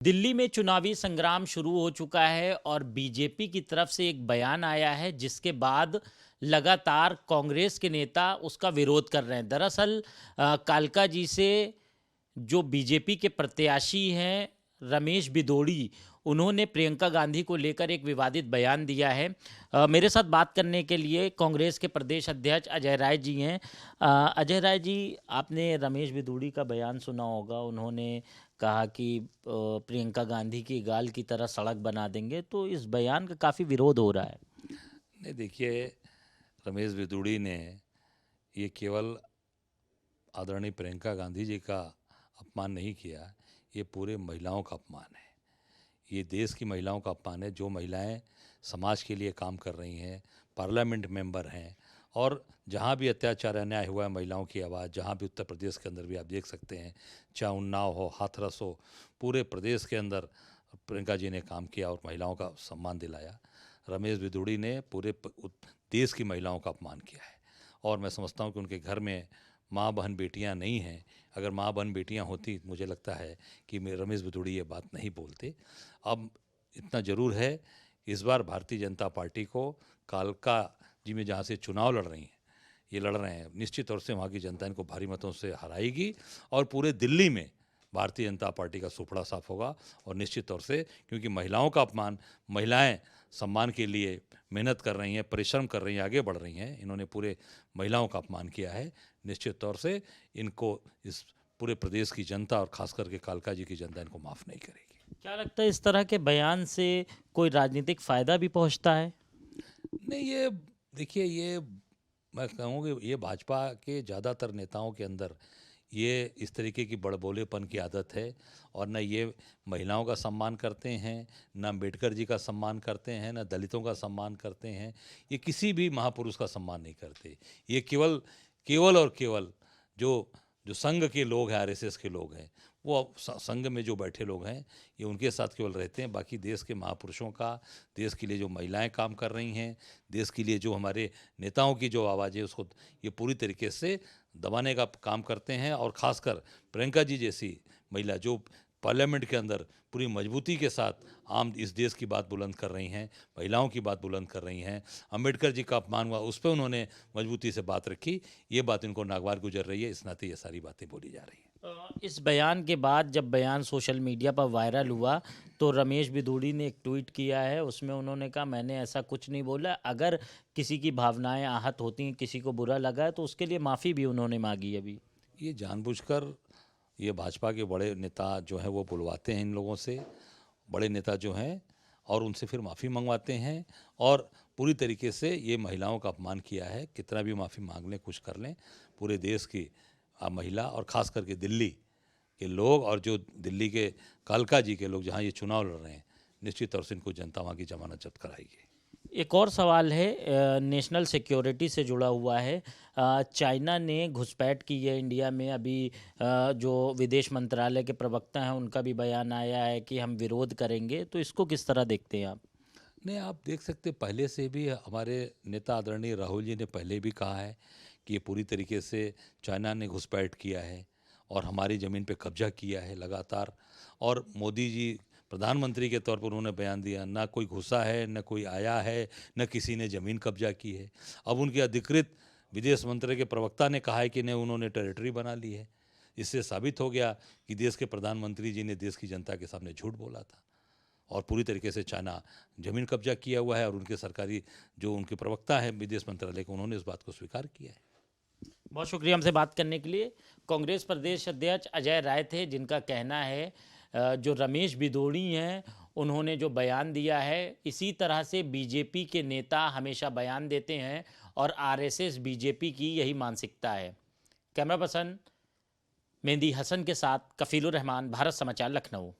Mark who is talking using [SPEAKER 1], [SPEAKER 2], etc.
[SPEAKER 1] दिल्ली में चुनावी संग्राम शुरू हो चुका है और बीजेपी की तरफ से एक बयान आया है जिसके बाद लगातार कांग्रेस के नेता उसका विरोध कर रहे हैं। दरअसल कालका जी से जो बीजेपी के प्रत्याशी हैं रमेश बिदोड़ी, उन्होंने प्रियंका गांधी को लेकर एक विवादित बयान दिया है। मेरे साथ बात करने के लिए कांग्रेस के प्रदेश अध्यक्ष अजय राय जी हैं। अजय राय जी, आपने रमेश बिदोड़ी का बयान सुना होगा। उन्होंने कहा कि प्रियंका गांधी की गाल की तरह सड़क बना देंगे, तो इस बयान का काफ़ी विरोध हो रहा है।
[SPEAKER 2] नहीं, देखिए, रमेश बिदूड़ी ने ये केवल आदरणीय प्रियंका गांधी जी का अपमान नहीं किया, ये पूरे महिलाओं का अपमान है। ये देश की महिलाओं का अपमान है, जो महिलाएं समाज के लिए काम कर रही हैं, पार्लियामेंट मेंबर हैं, और जहाँ भी अत्याचार अन्याय हुआ है महिलाओं की आवाज़, जहाँ भी उत्तर प्रदेश के अंदर भी आप देख सकते हैं, चाहे उन्नाव हो, हाथरस हो, पूरे प्रदेश के अंदर प्रियंका जी ने काम किया और महिलाओं का सम्मान दिलाया। रमेश बिदूड़ी ने पूरे देश की महिलाओं का अपमान किया है, और मैं समझता हूँ कि उनके घर में माँ बहन बेटियाँ नहीं हैं। अगर माँ बहन बेटियाँ होती, मुझे लगता है कि रमेश बिदूड़ी ये बात नहीं बोलते। अब इतना ज़रूर है, इस बार भारतीय जनता पार्टी को कालका जी में जहाँ से चुनाव लड़ रहे हैं, निश्चित तौर से वहाँ की जनता इनको भारी मतों से हराएगी, और पूरे दिल्ली में भारतीय जनता पार्टी का सुपड़ा साफ होगा। और निश्चित तौर से, क्योंकि महिलाओं का अपमान, महिलाएं सम्मान के लिए मेहनत कर रही हैं, परिश्रम कर रही हैं, आगे बढ़ रही हैं, इन्होंने पूरे महिलाओं का अपमान किया है। निश्चित तौर से इनको इस पूरे प्रदेश की जनता और खास करके कालका जी की जनता इनको माफ़ नहीं करेगी।
[SPEAKER 1] क्या लगता है इस तरह के बयान से कोई राजनीतिक फायदा भी पहुंचता है?
[SPEAKER 2] नहीं, ये देखिए, ये मैं कहूँ कि ये भाजपा के ज़्यादातर नेताओं के अंदर ये इस तरीके की बड़बोलेपन की आदत है, और न ये महिलाओं का सम्मान करते हैं, न अम्बेडकर जी का सम्मान करते हैं, न दलितों का सम्मान करते हैं, ये किसी भी महापुरुष का सम्मान नहीं करते। ये केवल केवल और केवल जो जो संघ के लोग हैं, आरएसएस के लोग हैं, वो संघ में जो बैठे लोग हैं, ये उनके साथ केवल रहते हैं। बाकी देश के महापुरुषों का, देश के लिए जो महिलाएं काम कर रही हैं, देश के लिए जो हमारे नेताओं की जो आवाज़ है, उसको ये पूरी तरीके से दबाने का काम करते हैं। और ख़ासकर प्रियंका जी जैसी महिला जो पार्लियामेंट के अंदर पूरी मजबूती के साथ आम इस देश की बात बुलंद कर रही हैं, महिलाओं की बात बुलंद कर रही हैं, अम्बेडकर जी का अपमान हुआ उस पर उन्होंने मजबूती से बात रखी, ये बात इनको नागवार गुजर रही है, इस नाते ये सारी बातें बोली जा रही हैं।
[SPEAKER 1] इस बयान के बाद जब बयान सोशल मीडिया पर वायरल हुआ, तो रमेश बिदूड़ी ने एक ट्वीट किया है। उसमें उन्होंने कहा, मैंने ऐसा कुछ नहीं बोला। अगर किसी की भावनाएं आहत होती हैं, किसी को बुरा लगा है, तो उसके लिए माफ़ी भी उन्होंने मांगी अभी।
[SPEAKER 2] ये जानबूझकर ये भाजपा के बड़े नेता जो हैं वो बुलवाते हैं इन लोगों से, बड़े नेता जो हैं, और उनसे फिर माफ़ी मंगवाते हैं, और पूरी तरीके से ये महिलाओं का अपमान किया है। कितना भी माफ़ी मांग लें, कुछ कर लें, पूरे देश की महिला और ख़ास करके दिल्ली के लोग, और जो दिल्ली के कालका जी के लोग जहाँ ये चुनाव लड़ रहे हैं, निश्चित तौर से इनको जनता वहाँ की जमानत जब्त कराएगी।
[SPEAKER 1] एक और सवाल है, नेशनल सिक्योरिटी से जुड़ा हुआ है। चाइना ने घुसपैठ की है इंडिया में। अभी जो विदेश मंत्रालय के प्रवक्ता हैं, उनका भी बयान आया है कि हम विरोध करेंगे। तो इसको किस तरह देखते हैं आप?
[SPEAKER 2] नहीं, आप देख सकते, पहले से भी हमारे नेता आदरणीय राहुल जी ने पहले भी कहा है कि ये पूरी तरीके से चाइना ने घुसपैठ किया है और हमारी ज़मीन पे कब्जा किया है लगातार। और मोदी जी प्रधानमंत्री के तौर पर उन्होंने बयान दिया, ना कोई घुसा है, न कोई आया है, न किसी ने ज़मीन कब्जा की है। अब उनके अधिकृत विदेश मंत्री के प्रवक्ता ने कहा है कि नहीं, उन्होंने टेरिटरी बना ली है। इससे साबित हो गया कि देश के प्रधानमंत्री जी ने देश की जनता के सामने झूठ बोला था, और पूरी तरीके से चाइना ज़मीन कब्जा किया हुआ है। और उनके सरकारी जो उनके प्रवक्ता हैं विदेश मंत्रालय के, उन्होंने इस बात को स्वीकार किया है।
[SPEAKER 1] बहुत शुक्रिया हमसे बात करने के लिए। कांग्रेस प्रदेश अध्यक्ष अजय राय थे, जिनका कहना है जो रमेश बिदोड़ी हैं, उन्होंने जो बयान दिया है, इसी तरह से बीजेपी के नेता हमेशा बयान देते हैं और आरएसएस बीजेपी की यही मानसिकता है। कैमरा पर्सन मेहंदी हसन के साथ कफीलुर रहमान, भारत समाचार, लखनऊ।